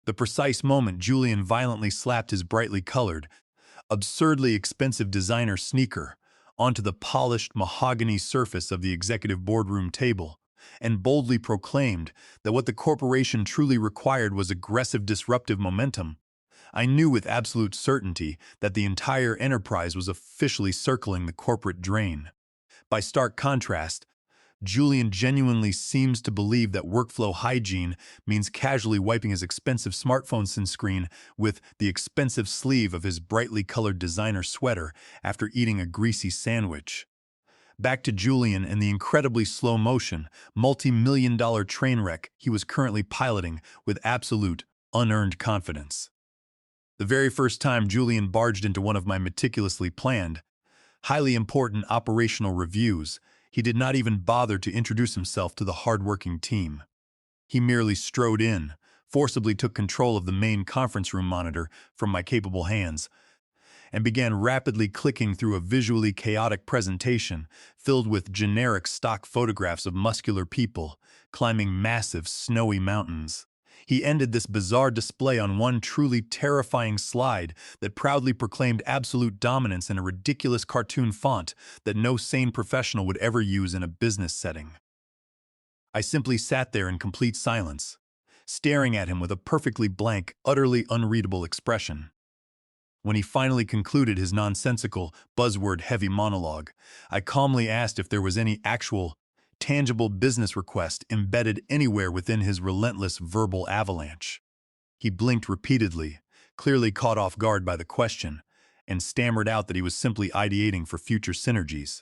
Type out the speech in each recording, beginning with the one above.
The precise moment Julian violently slapped his brightly colored, absurdly expensive designer sneaker onto the polished mahogany surface of the executive boardroom table and boldly proclaimed that what the corporation truly required was aggressive disruptive momentum, I knew with absolute certainty that the entire enterprise was officially circling the corporate drain. By stark contrast, Julian genuinely seems to believe that workflow hygiene means casually wiping his expensive smartphone screen with the expensive sleeve of his brightly colored designer sweater after eating a greasy sandwich. Back to Julian and the incredibly slow motion, multi-million-dollar train wreck he was currently piloting with absolute, unearned confidence. The very first time Julian barged into one of my meticulously planned, highly important operational reviews, he did not even bother to introduce himself to the hard-working team. He merely strode in, forcibly took control of the main conference room monitor from my capable hands, and began rapidly clicking through a visually chaotic presentation filled with generic stock photographs of muscular people climbing massive, snowy mountains. He ended this bizarre display on one truly terrifying slide that proudly proclaimed absolute dominance in a ridiculous cartoon font that no sane professional would ever use in a business setting. I simply sat there in complete silence, staring at him with a perfectly blank, utterly unreadable expression. When he finally concluded his nonsensical, buzzword-heavy monologue, I calmly asked if there was any actual, tangible business request embedded anywhere within his relentless verbal avalanche. He blinked repeatedly, clearly caught off guard by the question, and stammered out that he was simply ideating for future synergies.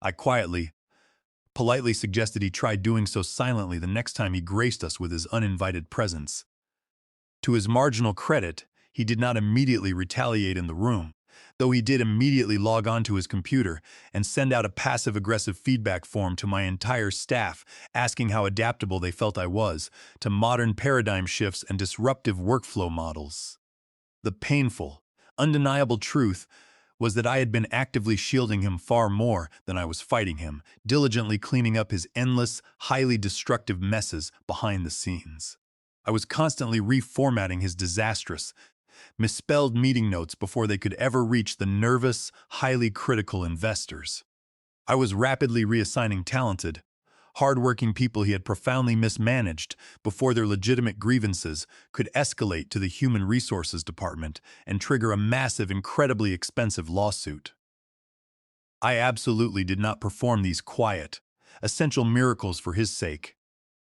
I politely suggested he try doing so silently the next time he graced us with his uninvited presence. To his marginal credit, he did not immediately retaliate in the room, though he did immediately log onto his computer and send out a passive-aggressive feedback form to my entire staff asking how adaptable they felt I was to modern paradigm shifts and disruptive workflow models. The painful, undeniable truth was that I had been actively shielding him far more than I was fighting him, diligently cleaning up his endless, highly destructive messes behind the scenes. I was constantly reformatting his disastrous, misspelled meeting notes before they could ever reach the nervous, highly critical investors. I was rapidly reassigning talented, hard-working people he had profoundly mismanaged before their legitimate grievances could escalate to the human resources department and trigger a massive, incredibly expensive lawsuit. I absolutely did not perform these quiet, essential miracles for his sake,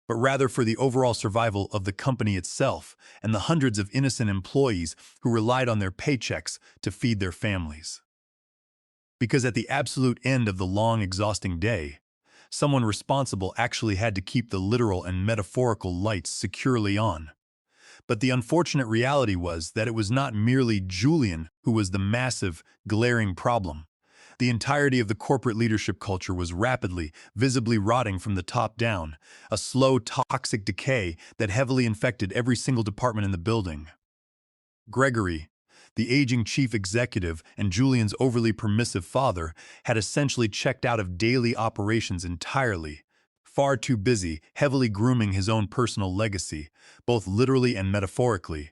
but rather for the overall survival of the company itself and the hundreds of innocent employees who relied on their paychecks to feed their families. Because at the absolute end of the long, exhausting day, someone responsible actually had to keep the literal and metaphorical lights securely on. But the unfortunate reality was that it was not merely Julian who was the massive, glaring problem. The entirety of the corporate leadership culture was rapidly, visibly rotting from the top down, a slow, toxic decay that heavily infected every single department in the building. Gregory, the aging chief executive and Julian's overly permissive father, had essentially checked out of daily operations entirely, far too busy, heavily grooming his own personal legacy, both literally and metaphorically,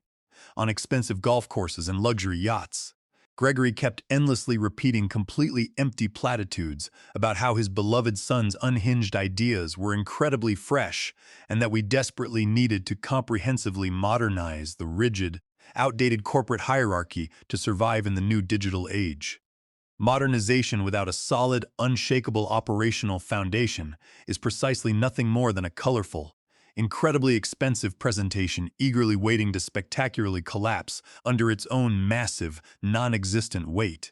on expensive golf courses and luxury yachts. Gregory kept endlessly repeating completely empty platitudes about how his beloved son's unhinged ideas were incredibly fresh and that we desperately needed to comprehensively modernize the rigid, outdated corporate hierarchy to survive in the new digital age. Modernization without a solid, unshakable operational foundation is precisely nothing more than a colorful, incredibly expensive presentation eagerly waiting to spectacularly collapse under its own massive, non-existent weight.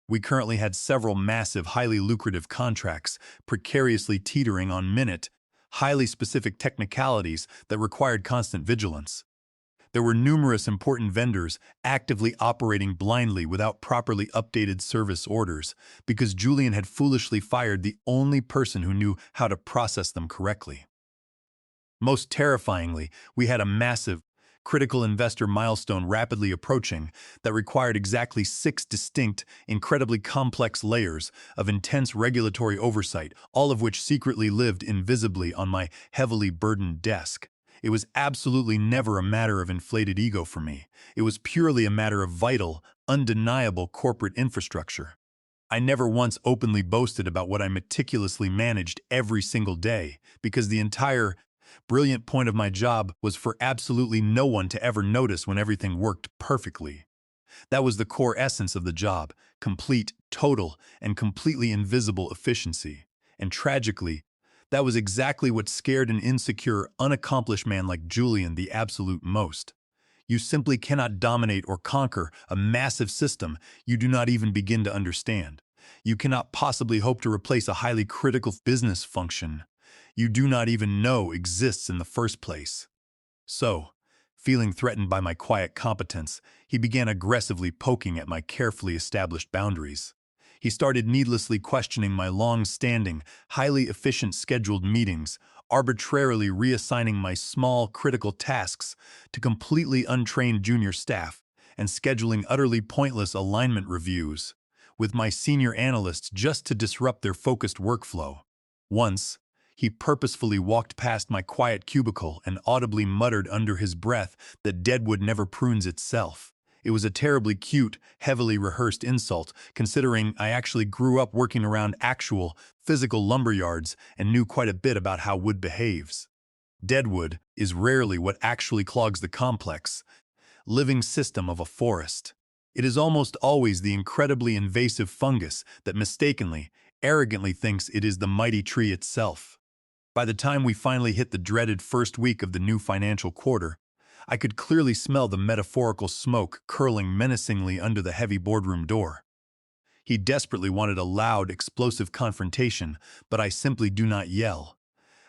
We currently had several massive, highly lucrative contracts precariously teetering on minute, highly specific technicalities that required constant vigilance. There were numerous important vendors actively operating blindly without properly updated service orders because Julian had foolishly fired the only person who knew how to process them correctly. Most terrifyingly, we had a massive, critical investor milestone rapidly approaching that required exactly 6 distinct, incredibly complex layers of intense regulatory oversight, all of which secretly lived invisibly on my heavily burdened desk. It was absolutely never a matter of inflated ego for me. It was purely a matter of vital, undeniable corporate infrastructure. I never once openly boasted about what I meticulously managed every single day, because the entire brilliant point of my job was for absolutely no one to ever notice when everything worked perfectly. That was the core essence of the job: complete, total, and completely invisible efficiency. And tragically, that was exactly what scared an insecure, unaccomplished man like Julian the absolute most. You simply cannot dominate or conquer a massive system you do not even begin to understand. You cannot possibly hope to replace a highly critical business function you do not even know exists in the first place. So, feeling threatened by my quiet competence, he began aggressively poking at my carefully established boundaries. He started needlessly questioning my long-standing, highly efficient scheduled meetings, arbitrarily reassigning my small, critical tasks to completely untrained junior staff, and scheduling utterly pointless alignment reviews with my senior analysts just to disrupt their focused workflow. Once, he purposefully walked past my quiet cubicle and audibly muttered under his breath that deadwood never prunes itself. It was a terribly cute, heavily rehearsed insult, considering I actually grew up working around actual, physical lumberyards and knew quite a bit about how wood behaves. Deadwood is rarely what actually clogs the complex, living system of a forest. It is almost always the incredibly invasive fungus that mistakenly, arrogantly thinks it is the mighty tree itself. By the time we finally hit the dreaded first week of the new financial quarter, I could clearly smell the metaphorical smoke curling menacingly under the heavy boardroom door. He desperately wanted a loud, explosive confrontation, but I simply do not yell.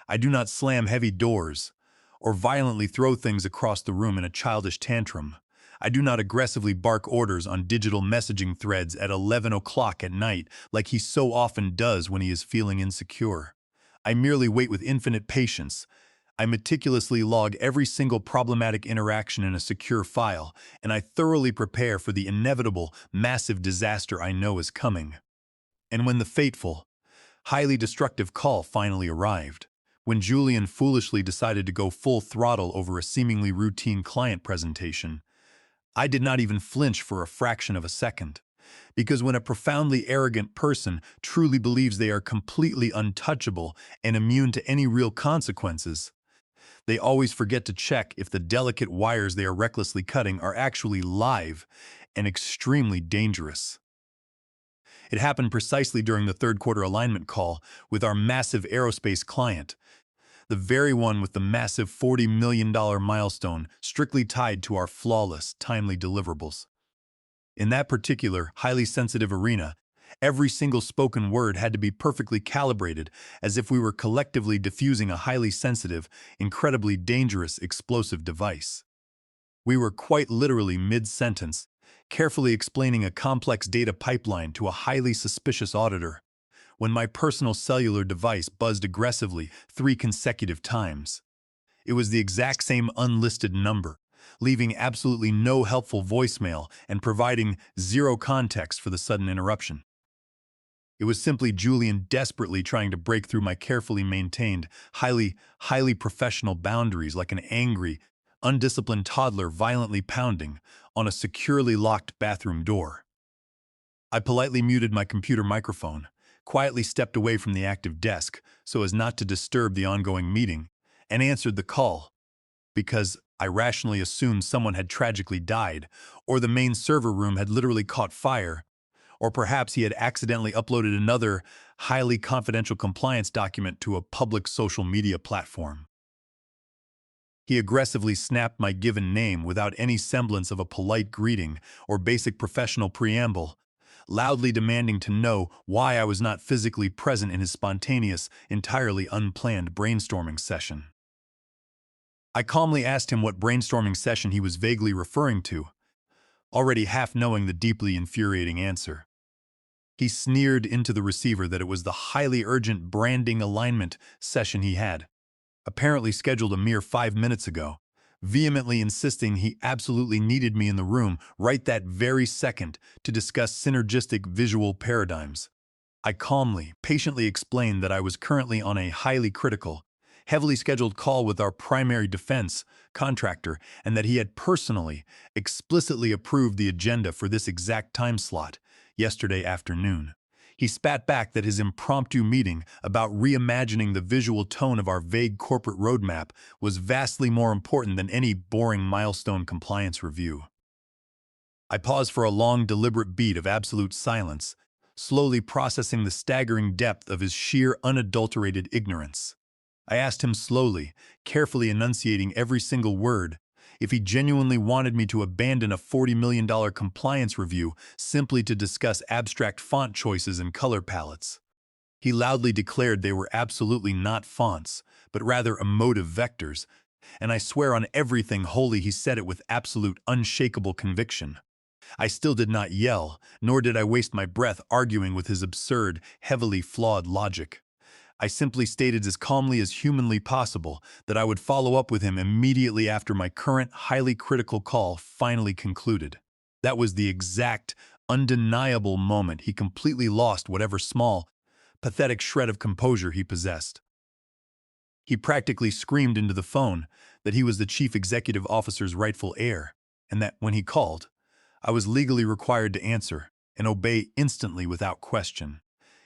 I do not slam heavy doors or violently throw things across the room in a childish tantrum. I do not aggressively bark orders on digital messaging threads at 11 o'clock at night like he so often does when he is feeling insecure. I merely wait with infinite patience. I meticulously log every single problematic interaction in a secure file, and I thoroughly prepare for the inevitable, massive disaster I know is coming. And when the fateful, highly destructive call finally arrived, when Julian foolishly decided to go full throttle over a seemingly routine client presentation, I did not even flinch for a fraction of a second. Because when a profoundly arrogant person truly believes they are completely untouchable and immune to any real consequences, they always forget to check if the delicate wires they are recklessly cutting are actually live and extremely dangerous. It happened precisely during the third quarter alignment call with our massive aerospace client, the very one with the massive $40 million milestone strictly tied to our flawless, timely deliverables. In that particular, highly sensitive arena, every single spoken word had to be perfectly calibrated, as if we were collectively diffusing a highly sensitive, incredibly dangerous explosive device. We were quite literally mid-sentence, carefully explaining a complex data pipeline to a highly suspicious auditor, when my personal cellular device buzzed aggressively 3 consecutive times. It was the exact same unlisted number, leaving absolutely no helpful voicemail and providing zero context for the sudden interruption. It was simply Julian desperately trying to break through my carefully maintained, highly professional boundaries like an angry, undisciplined toddler violently pounding on a securely locked bathroom door. I politely muted my computer microphone, quietly stepped away from the active desk so as not to disturb the ongoing meeting, and answered the call, because I rationally assumed someone had tragically died, or the main server room had literally caught fire, or perhaps he had accidentally uploaded another highly confidential compliance document to a public social media platform. He aggressively snapped my given name without any semblance of a polite greeting or basic professional preamble, loudly demanding to know why I was not physically present in his spontaneous, entirely unplanned brainstorming session. I calmly asked him what brainstorming session he was vaguely referring to, already half knowing the deeply infuriating answer. He sneered into the receiver that it was the highly urgent branding alignment session he had, apparently scheduled a mere 5 minutes ago, vehemently insisting he absolutely needed me in the room right that very second to discuss synergistic visual paradigms. I calmly, patiently explained that I was currently on a highly critical, heavily scheduled call with our primary defense contractor, and that he had personally, explicitly approved the agenda for this exact time slot, yesterday afternoon. He spat back that his impromptu meeting about reimagining the visual tone of our vague corporate roadmap was vastly more important than any boring milestone compliance review. I paused for a long, deliberate beat of absolute silence, slowly processing the staggering depth of his sheer, unadulterated ignorance. I asked him slowly, carefully enunciating every single word, if he genuinely wanted me to abandon a $40 million compliance review simply to discuss abstract font choices and color palettes. He loudly declared they were absolutely not fonts, but rather emotive vectors, and I swear on everything holy he said it with absolute, unshakable conviction. I still did not yell, nor did I waste my breath arguing with his absurd, heavily flawed logic. I simply stated as calmly as humanly possible that I would follow up with him immediately after my current, highly critical call finally concluded. That was the exact, undeniable moment he completely lost whatever small, pathetic shred of composure he possessed. He practically screamed into the phone that he was the chief executive officer's rightful heir, and that when he called, I was legally required to answer and obey instantly without question.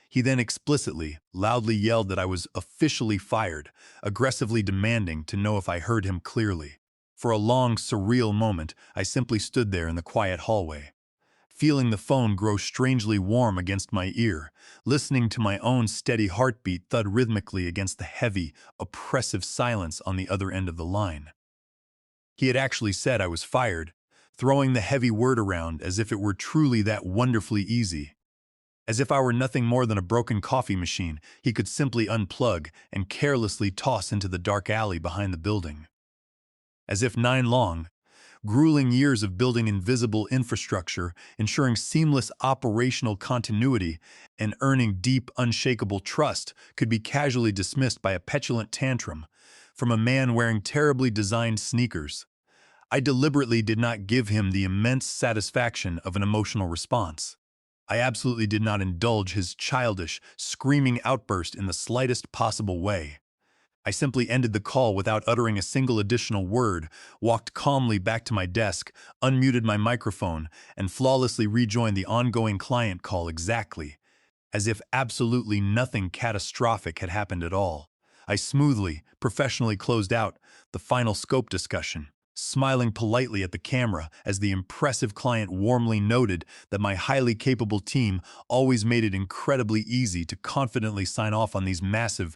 He then explicitly, loudly yelled that I was officially fired, aggressively demanding to know if I heard him clearly. For a long, surreal moment, I simply stood there in the quiet hallway, feeling the phone grow strangely warm against my ear, listening to my own steady heartbeat thud rhythmically against the heavy, oppressive silence on the other end of the line. He had actually said I was fired, throwing the heavy word around as if it were truly that wonderfully easy. As if I were nothing more than a broken coffee machine he could simply unplug and carelessly toss into the dark alley behind the building. As if 9 long, grueling years of building invisible infrastructure, ensuring seamless operational continuity, and earning deep, unshakable trust could be casually dismissed by a petulant tantrum from a man wearing terribly designed sneakers. I deliberately did not give him the immense satisfaction of an emotional response. I absolutely did not indulge his childish, screaming outburst in the slightest possible way. I simply ended the call without uttering a single additional word, walked calmly back to my desk, unmuted my microphone, and flawlessly rejoined the ongoing client call exactly as if absolutely nothing catastrophic had happened at all. I smoothly, professionally closed out the final scope discussion, smiling politely at the camera as the impressive client warmly noted that my highly capable team always made it incredibly easy to confidently sign off on these massive,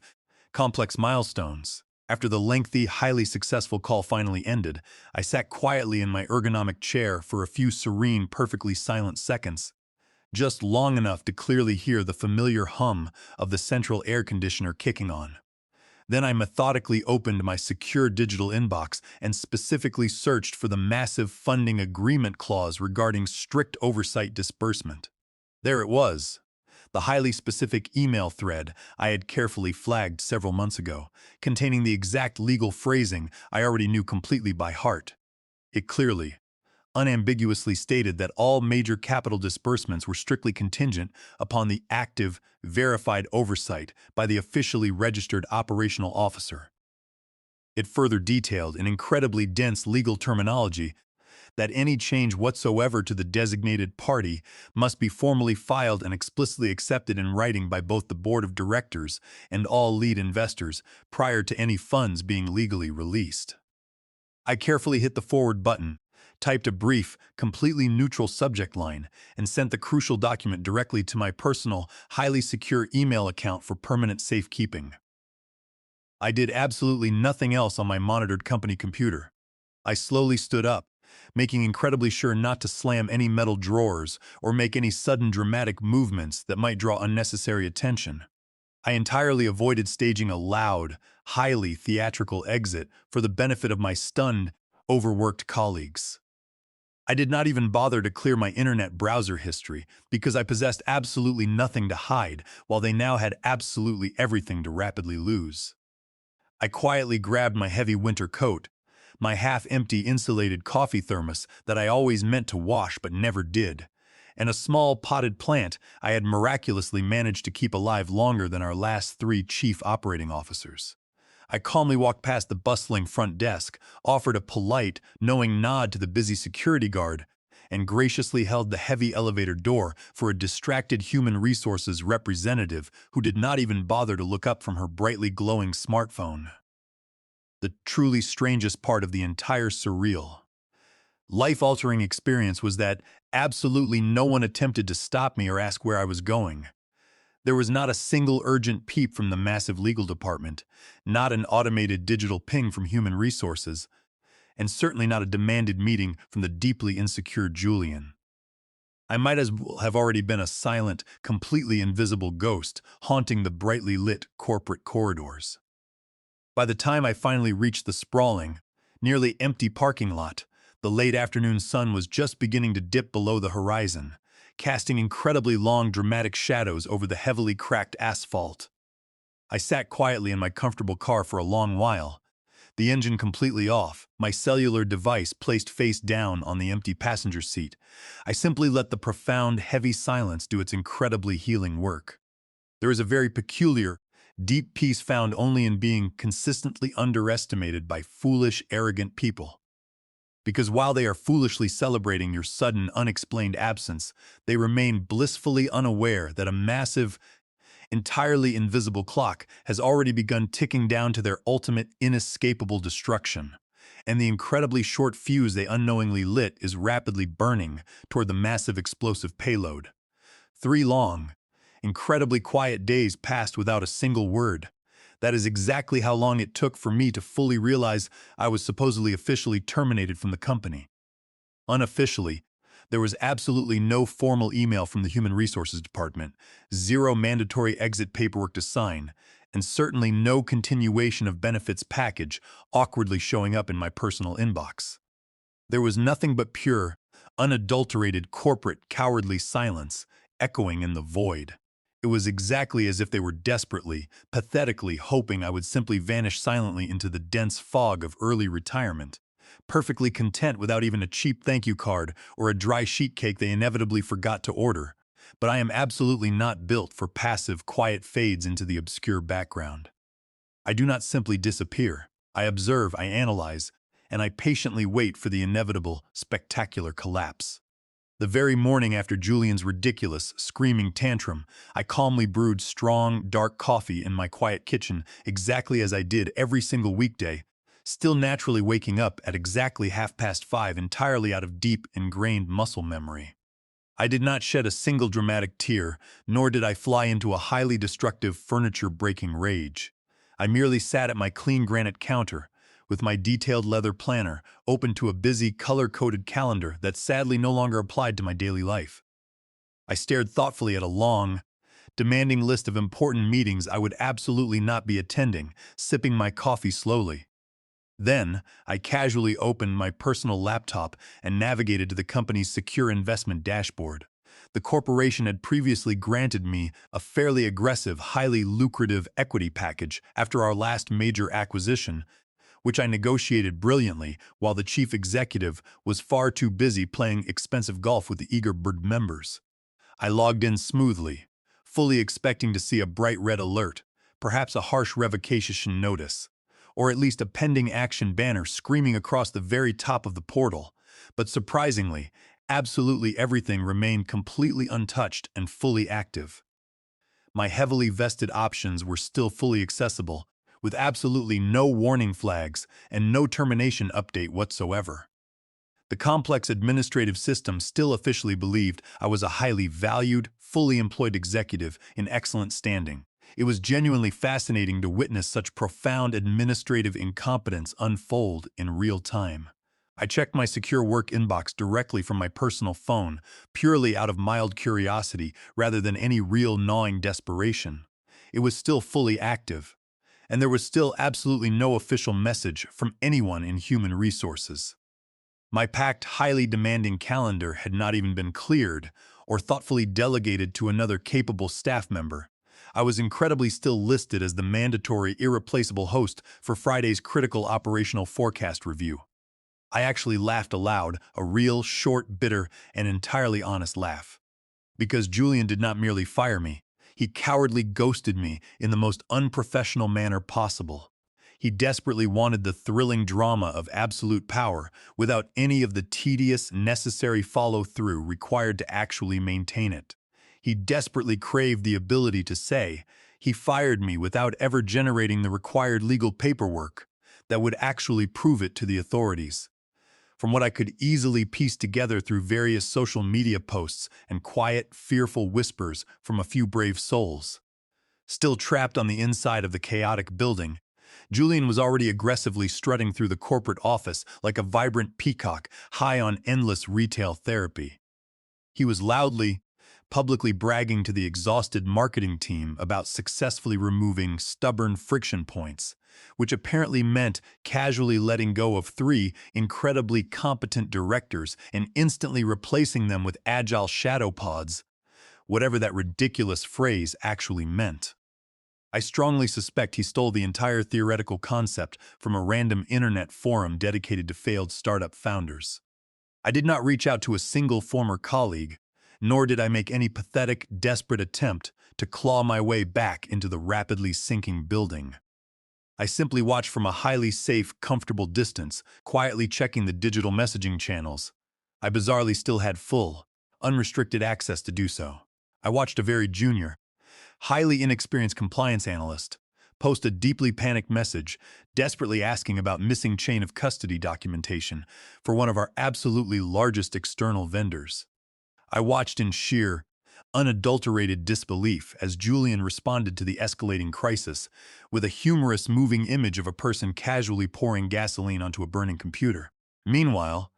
complex milestones. After the lengthy, highly successful call finally ended, I sat quietly in my ergonomic chair for a few serene, perfectly silent seconds, just long enough to clearly hear the familiar hum of the central air conditioner kicking on. Then I methodically opened my secure digital inbox and specifically searched for the massive funding agreement clause regarding strict oversight disbursement. There it was, the highly specific email thread I had carefully flagged several months ago, containing the exact legal phrasing I already knew completely by heart. It clearly, unambiguously stated that all major capital disbursements were strictly contingent upon the active, verified oversight by the officially registered operational officer. It further detailed in incredibly dense legal terminology that any change whatsoever to the designated party must be formally filed and explicitly accepted in writing by both the board of directors and all lead investors prior to any funds being legally released. I carefully hit the forward button, typed a brief, completely neutral subject line, and sent the crucial document directly to my personal, highly secure email account for permanent safekeeping. I did absolutely nothing else on my monitored company computer. I slowly stood up, making incredibly sure not to slam any metal drawers or make any sudden dramatic movements that might draw unnecessary attention. I entirely avoided staging a loud, highly theatrical exit for the benefit of my stunned, overworked colleagues. I did not even bother to clear my internet browser history because I possessed absolutely nothing to hide while they now had absolutely everything to rapidly lose. I quietly grabbed my heavy winter coat, my half-empty insulated coffee thermos that I always meant to wash but never did, and a small potted plant I had miraculously managed to keep alive longer than our last 3 chief operating officers. I calmly walked past the bustling front desk, offered a polite, knowing nod to the busy security guard, and graciously held the heavy elevator door for a distracted human resources representative who did not even bother to look up from her brightly glowing smartphone. The truly strangest part of the entire surreal, life-altering experience was that absolutely no one attempted to stop me or ask where I was going. There was not a single urgent peep from the massive legal department, not an automated digital ping from human resources, and certainly not a demanded meeting from the deeply insecure Julian. I might as well have already been a silent, completely invisible ghost haunting the brightly lit corporate corridors. By the time I finally reached the sprawling, nearly empty parking lot, the late afternoon sun was just beginning to dip below the horizon, casting incredibly long, dramatic shadows over the heavily cracked asphalt. I sat quietly in my comfortable car for a long while, the engine completely off, my cellular device placed face down on the empty passenger seat. I simply let the profound, heavy silence do its incredibly healing work. There is a very peculiar, deep peace found only in being consistently underestimated by foolish, arrogant people. Because while they are foolishly celebrating your sudden, unexplained absence, they remain blissfully unaware that a massive, entirely invisible clock has already begun ticking down to their ultimate, inescapable destruction, and the incredibly short fuse they unknowingly lit is rapidly burning toward the massive explosive payload. 3 long, incredibly quiet days passed without a single word. That is exactly how long it took for me to fully realize I was supposedly officially terminated from the company. Unofficially, there was absolutely no formal email from the Human Resources Department, zero mandatory exit paperwork to sign, and certainly no continuation of benefits package awkwardly showing up in my personal inbox. There was nothing but pure, unadulterated corporate cowardly silence echoing in the void. It was exactly as if they were desperately, pathetically hoping I would simply vanish silently into the dense fog of early retirement, perfectly content without even a cheap thank you card or a dry sheet cake they inevitably forgot to order. But I am absolutely not built for passive, quiet fades into the obscure background. I do not simply disappear. I observe, I analyze, and I patiently wait for the inevitable, spectacular collapse. The very morning after Julian's ridiculous, screaming tantrum, I calmly brewed strong, dark coffee in my quiet kitchen exactly as I did every single weekday, still naturally waking up at exactly 5:30 entirely out of deep, ingrained muscle memory. I did not shed a single dramatic tear, nor did I fly into a highly destructive, furniture-breaking rage. I merely sat at my clean granite counter, with my detailed leather planner open to a busy, color-coded calendar that sadly no longer applied to my daily life. I stared thoughtfully at a long, demanding list of important meetings I would absolutely not be attending, sipping my coffee slowly. Then, I casually opened my personal laptop and navigated to the company's secure investment dashboard. The corporation had previously granted me a fairly aggressive, highly lucrative equity package after our last major acquisition, which I negotiated brilliantly while the chief executive was far too busy playing expensive golf with the eager board members. I logged in smoothly, fully expecting to see a bright red alert, perhaps a harsh revocation notice, or at least a pending action banner screaming across the very top of the portal. But surprisingly, absolutely everything remained completely untouched and fully active. My heavily vested options were still fully accessible, with absolutely no warning flags and no termination update whatsoever. The complex administrative system still officially believed I was a highly valued, fully employed executive in excellent standing. It was genuinely fascinating to witness such profound administrative incompetence unfold in real time. I checked my secure work inbox directly from my personal phone, purely out of mild curiosity rather than any real gnawing desperation. It was still fully active, and there was still absolutely no official message from anyone in human resources. My packed, highly demanding calendar had not even been cleared or thoughtfully delegated to another capable staff member. I was incredibly still listed as the mandatory, irreplaceable host for Friday's critical operational forecast review. I actually laughed aloud, a real, short, bitter, and entirely honest laugh. Because Julian did not merely fire me, he cowardly ghosted me in the most unprofessional manner possible. He desperately wanted the thrilling drama of absolute power without any of the tedious, necessary follow-through required to actually maintain it. He desperately craved the ability to say, "He fired me," without ever generating the required legal paperwork that would actually prove it to the authorities. From what I could easily piece together through various social media posts and quiet, fearful whispers from a few brave souls. Still trapped on the inside of the chaotic building, Julian was already aggressively strutting through the corporate office like a vibrant peacock high on endless retail therapy. He was loudly, publicly bragging to the exhausted marketing team about successfully removing stubborn friction points, which apparently meant casually letting go of 3 incredibly competent directors and instantly replacing them with agile shadow pods, whatever that ridiculous phrase actually meant. I strongly suspect he stole the entire theoretical concept from a random internet forum dedicated to failed startup founders. I did not reach out to a single former colleague, nor did I make any pathetic, desperate attempt to claw my way back into the rapidly sinking building. I simply watched from a highly safe, comfortable distance, quietly checking the digital messaging channels. I bizarrely still had full, unrestricted access to do so. I watched a very junior, highly inexperienced compliance analyst post a deeply panicked message, desperately asking about missing chain of custody documentation for one of our absolutely largest external vendors. I watched in sheer, unadulterated disbelief as Julian responded to the escalating crisis with a humorous moving image of a person casually pouring gasoline onto a burning computer. Meanwhile,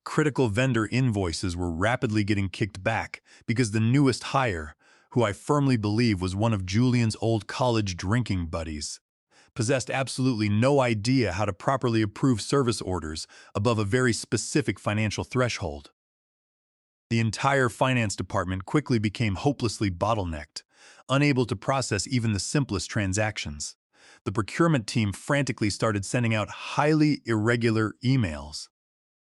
critical vendor invoices were rapidly getting kicked back because the newest hire, who I firmly believe was one of Julian's old college drinking buddies, possessed absolutely no idea how to properly approve service orders above a very specific financial threshold. The entire finance department quickly became hopelessly bottlenecked, unable to process even the simplest transactions. The procurement team frantically started sending out highly irregular emails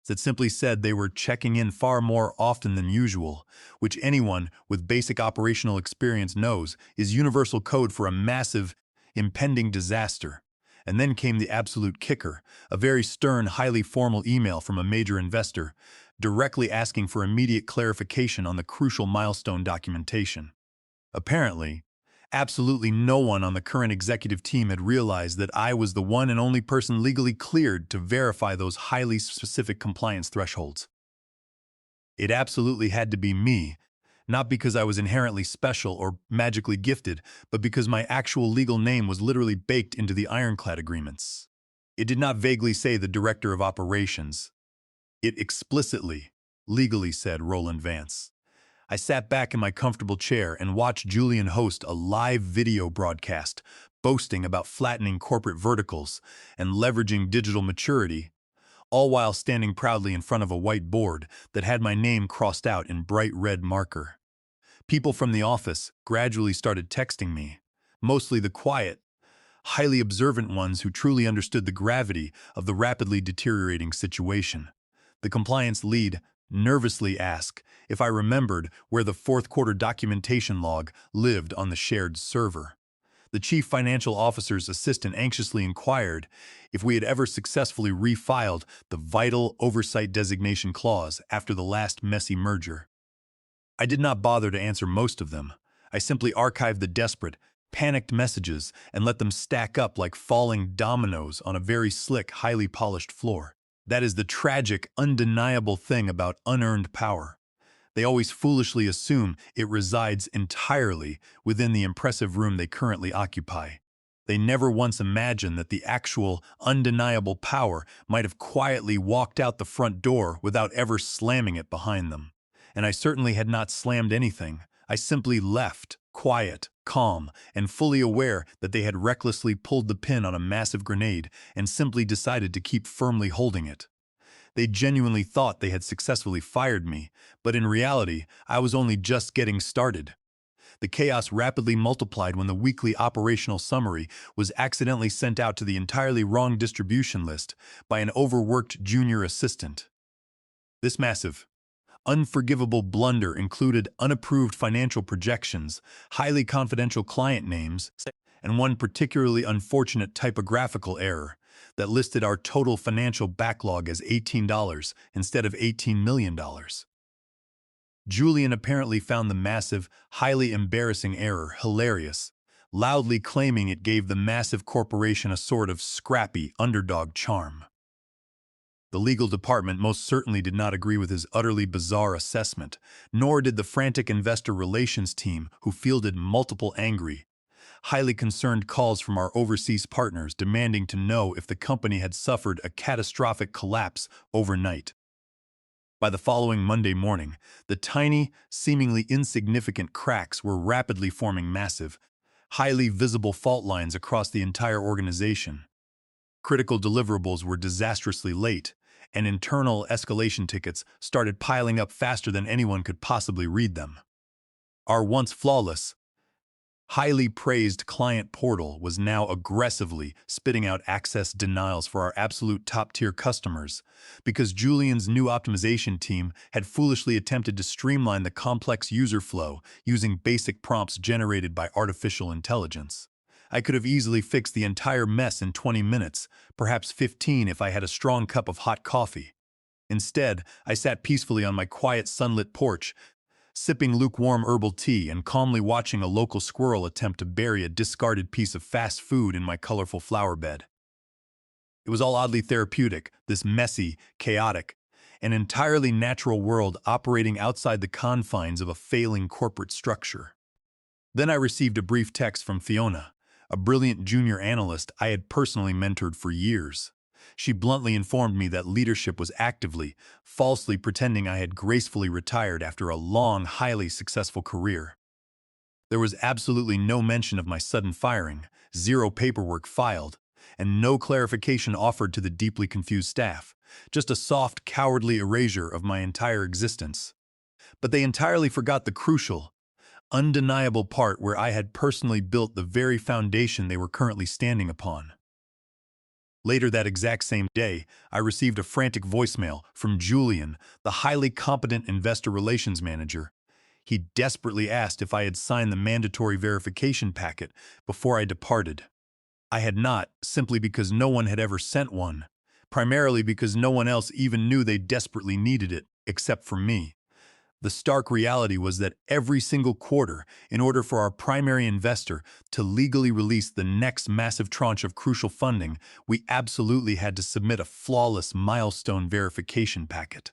that simply said they were checking in far more often than usual, which anyone with basic operational experience knows is universal code for a massive, impending disaster. And then came the absolute kicker, a very stern, highly formal email from a major investor, directly asking for immediate clarification on the crucial milestone documentation. Apparently, absolutely no one on the current executive team had realized that I was the one and only person legally cleared to verify those highly specific compliance thresholds. It absolutely had to be me, not because I was inherently special or magically gifted, but because my actual legal name was literally baked into the ironclad agreements. It did not vaguely say the Director of Operations. It explicitly, legally said Roland Vance. I sat back in my comfortable chair and watched Julian host a live video broadcast, boasting about flattening corporate verticals and leveraging digital maturity, all while standing proudly in front of a white board that had my name crossed out in bright red marker. People from the office gradually started texting me, mostly the quiet, highly observant ones who truly understood the gravity of the rapidly deteriorating situation. The compliance lead nervously asked if I remembered where the fourth quarter documentation log lived on the shared server. The chief financial officer's assistant anxiously inquired if we had ever successfully refiled the vital oversight designation clause after the last messy merger. I did not bother to answer most of them. I simply archived the desperate, panicked messages and let them stack up like falling dominoes on a very slick, highly polished floor. That is the tragic, undeniable thing about unearned power. They always foolishly assume it resides entirely within the impressive room they currently occupy. They never once imagine that the actual, undeniable power might have quietly walked out the front door without ever slamming it behind them. And I certainly had not slammed anything. I simply left, quiet, calm, and fully aware that they had recklessly pulled the pin on a massive grenade and simply decided to keep firmly holding it. They genuinely thought they had successfully fired me, but in reality, I was only just getting started. The chaos rapidly multiplied when the weekly operational summary was accidentally sent out to the entirely wrong distribution list by an overworked junior assistant. This massive, unforgivable blunder included unapproved financial projections, highly confidential client names, and one particularly unfortunate typographical error that listed our total financial backlog as $18 instead of $18 million. Julian apparently found the massive, highly embarrassing error hilarious, loudly claiming it gave the massive corporation a sort of scrappy underdog charm. The legal department most certainly did not agree with his utterly bizarre assessment, nor did the frantic investor relations team who fielded multiple angry, highly concerned calls from our overseas partners demanding to know if the company had suffered a catastrophic collapse overnight. By the following Monday morning, the tiny, seemingly insignificant cracks were rapidly forming massive, highly visible fault lines across the entire organization. Critical deliverables were disastrously late, and internal escalation tickets started piling up faster than anyone could possibly read them. Our once flawless, highly praised client portal was now aggressively spitting out access denials for our absolute top-tier customers because Julian's new optimization team had foolishly attempted to streamline the complex user flow using basic prompts generated by artificial intelligence. I could have easily fixed the entire mess in 20 minutes, perhaps 15 if I had a strong cup of hot coffee. Instead, I sat peacefully on my quiet sunlit porch, sipping lukewarm herbal tea and calmly watching a local squirrel attempt to bury a discarded piece of fast food in my colorful flower bed. It was all oddly therapeutic, this messy, chaotic, and entirely natural world operating outside the confines of a failing corporate structure. Then I received a brief text from Fiona, a brilliant junior analyst I had personally mentored for years. She bluntly informed me that leadership was actively, falsely pretending I had gracefully retired after a long, highly successful career. There was absolutely no mention of my sudden firing, zero paperwork filed, and no clarification offered to the deeply confused staff, just a soft, cowardly erasure of my entire existence. But they entirely forgot the crucial, undeniable part where I had personally built the very foundation they were currently standing upon. Later that exact same day, I received a frantic voicemail from Julian, the highly competent investor relations manager. He desperately asked if I had signed the mandatory verification packet before I departed. I had not, simply because no one had ever sent one, primarily because no one else even knew they desperately needed it, except for me. The stark reality was that every single quarter, in order for our primary investor to legally release the next massive tranche of crucial funding, we absolutely had to submit a flawless milestone verification packet.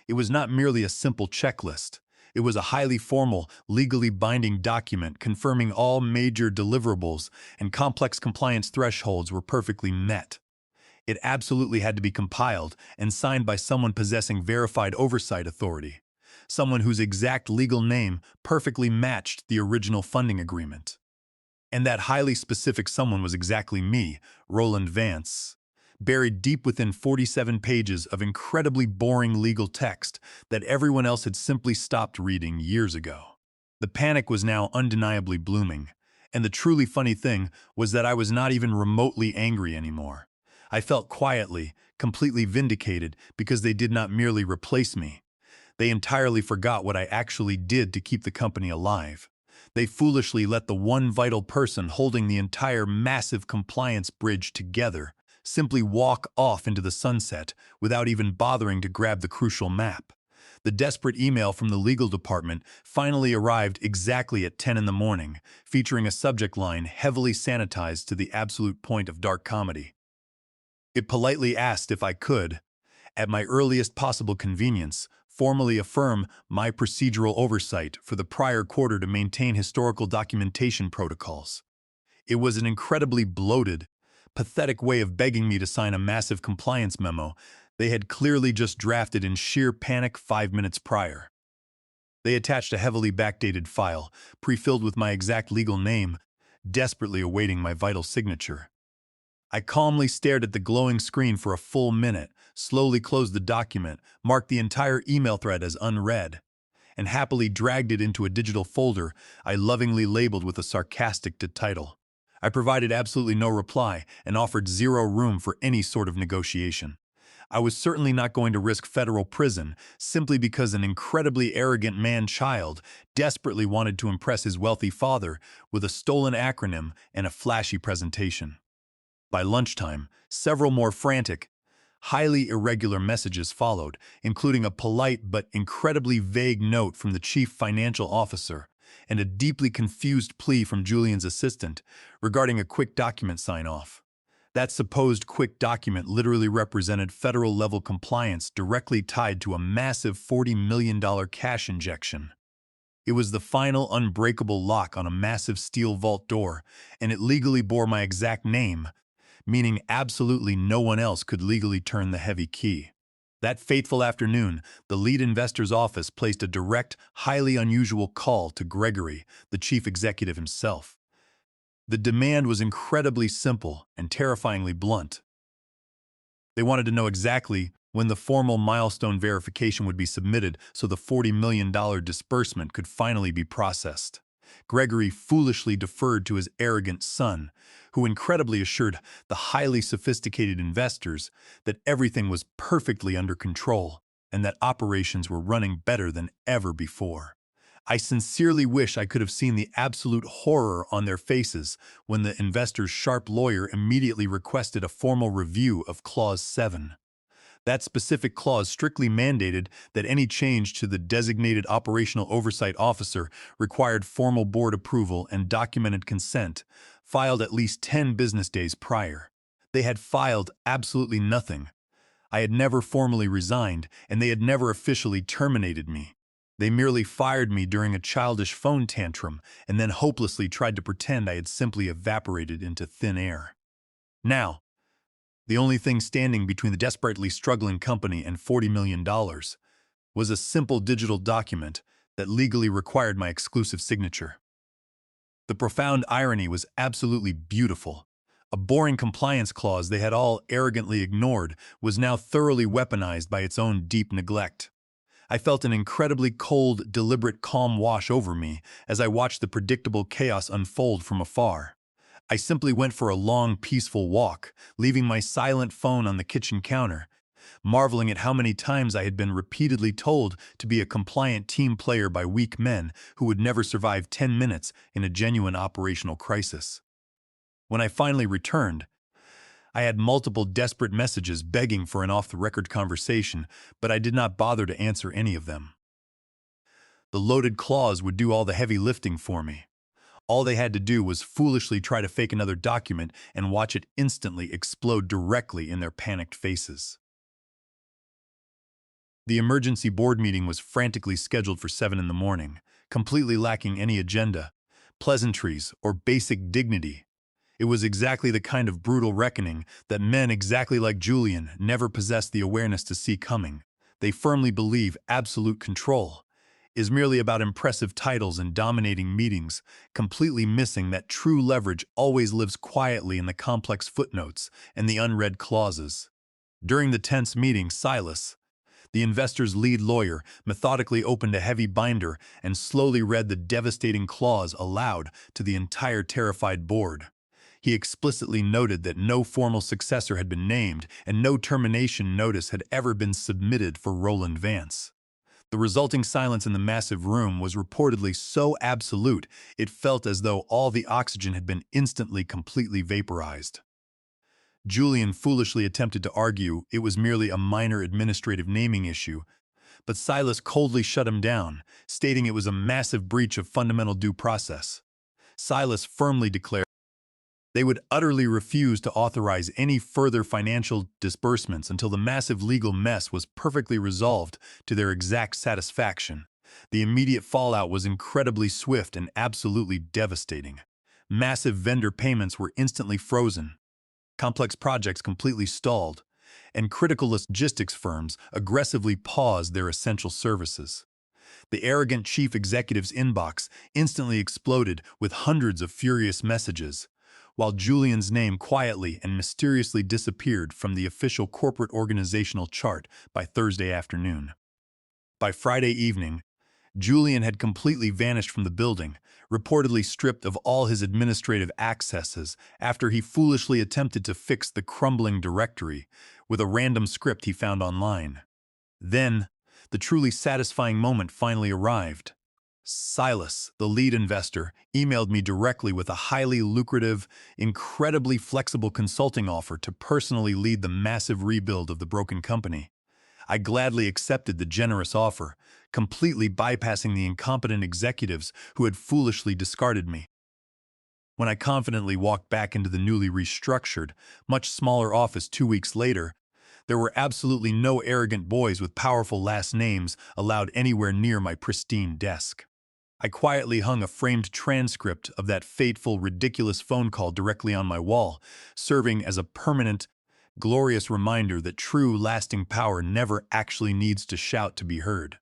It was not merely a simple checklist. It was a highly formal, legally binding document confirming all major deliverables and complex compliance thresholds were perfectly met. It absolutely had to be compiled and signed by someone possessing verified oversight authority. Someone whose exact legal name perfectly matched the original funding agreement. And that highly specific someone was exactly me, Roland Vance, buried deep within 47 pages of incredibly boring legal text that everyone else had simply stopped reading years ago. The panic was now undeniably blooming, and the truly funny thing was that I was not even remotely angry anymore. I felt quietly, completely vindicated because they did not merely replace me. They entirely forgot what I actually did to keep the company alive. They foolishly let the one vital person holding the entire massive compliance bridge together simply walk off into the sunset without even bothering to grab the crucial map. The desperate email from the legal department finally arrived exactly at 10 in the morning, featuring a subject line heavily sanitized to the absolute point of dark comedy. It politely asked if I could, at my earliest possible convenience, formally affirm my procedural oversight for the prior quarter to maintain historical documentation protocols. It was an incredibly bloated, pathetic way of begging me to sign a massive compliance memo they had clearly just drafted in sheer panic 5 minutes prior. They attached a heavily backdated file, pre-filled with my exact legal name, desperately awaiting my vital signature. I calmly stared at the glowing screen for a full minute, slowly closed the document, marked the entire email thread as unread, and happily dragged it into a digital folder I lovingly labeled with a sarcastic title. I provided absolutely no reply and offered zero room for any sort of negotiation. I was certainly not going to risk federal prison simply because an incredibly arrogant man-child desperately wanted to impress his wealthy father with a stolen acronym and a flashy presentation. By lunchtime, several more frantic, highly irregular messages followed, including a polite but incredibly vague note from the chief financial officer and a deeply confused plea from Julian's assistant regarding a quick document sign-off. That supposed quick document literally represented federal-level compliance directly tied to a massive $40 million cash injection. It was the final unbreakable lock on a massive steel vault door, and it legally bore my exact name, meaning absolutely no one else could legally turn the heavy key. That fateful afternoon, the lead investor's office placed a direct, highly unusual call to Gregory, the chief executive himself. The demand was incredibly simple and terrifyingly blunt. They wanted to know exactly when the formal milestone verification would be submitted so the $40 million disbursement could finally be processed. Gregory foolishly deferred to his arrogant son, who incredibly assured the highly sophisticated investors that everything was perfectly under control and that operations were running better than ever before. I sincerely wish I could have seen the absolute horror on their faces when the investor's sharp lawyer immediately requested a formal review of Clause 7. That specific clause strictly mandated that any change to the designated operational oversight officer required formal board approval and documented consent, filed at least 10 business days prior. They had filed absolutely nothing. I had never formally resigned, and they had never officially terminated me. They merely fired me during a childish phone tantrum and then hopelessly tried to pretend I had simply evaporated into thin air. Now, the only thing standing between the desperately struggling company and $40 million was a simple digital document that legally required my exclusive signature. The profound irony was absolutely beautiful. A boring compliance clause they had all arrogantly ignored was now thoroughly weaponized by its own deep neglect. I felt an incredibly cold, deliberate calm wash over me as I watched the predictable chaos unfold from afar. I simply went for a long, peaceful walk, leaving my silent phone on the kitchen counter, marveling at how many times I had been repeatedly told to be a compliant team player by weak men who would never survive 10 minutes in a genuine operational crisis. When I finally returned, I had multiple desperate messages begging for an off-the-record conversation, but I did not bother to answer any of them. The loaded clause would do all the heavy lifting for me. All they had to do was foolishly try to fake another document and watch it instantly explode directly in their panicked faces. The emergency board meeting was frantically scheduled for 7 in the morning, completely lacking any agenda, pleasantries, or basic dignity. It was exactly the kind of brutal reckoning that men exactly like Julian never possessed the awareness to see coming. They firmly believe absolute control is merely about impressive titles and dominating meetings, completely missing that true leverage always lives quietly in the complex footnotes and the unread clauses. During the tense meeting, Silas, the investor's lead lawyer, methodically opened a heavy binder and slowly read the devastating clause aloud to the entire terrified board. He explicitly noted that no formal successor had been named and no termination notice had ever been submitted for Roland Vance. The resulting silence in the massive room was reportedly so absolute it felt as though all the oxygen had been instantly completely vaporized. Julian foolishly attempted to argue it was merely a minor administrative naming issue, but Silas coldly shut him down, stating it was a massive breach of fundamental due process. Silas firmly declared they would utterly refuse to authorize any further financial disbursements until the massive legal mess was perfectly resolved to their exact satisfaction. The immediate fallout was incredibly swift and absolutely devastating. Massive vendor payments were instantly frozen, complex projects completely stalled, and critical logistics firms aggressively paused their essential services. The arrogant chief executive's inbox instantly exploded with hundreds of furious messages, while Julian's name quietly and mysteriously disappeared from the official corporate organizational chart by Thursday afternoon. By Friday evening, Julian had completely vanished from the building, reportedly stripped of all his administrative accesses after he foolishly attempted to fix the crumbling directory, with a random script he found online. Then, the truly satisfying moment finally arrived. Silas, the lead investor, emailed me directly with a highly lucrative, incredibly flexible consulting offer to personally lead the massive rebuild of the broken company. I gladly accepted the generous offer, completely bypassing the incompetent executives who had foolishly discarded me. When I confidently walked back into the newly restructured, much smaller office 2 weeks later, there were absolutely no arrogant boys with powerful last names allowed anywhere near my pristine desk. I quietly hung a framed transcript of that fateful, ridiculous phone call directly on my wall, serving as a permanent, glorious reminder that true, lasting power never actually needs to shout to be heard.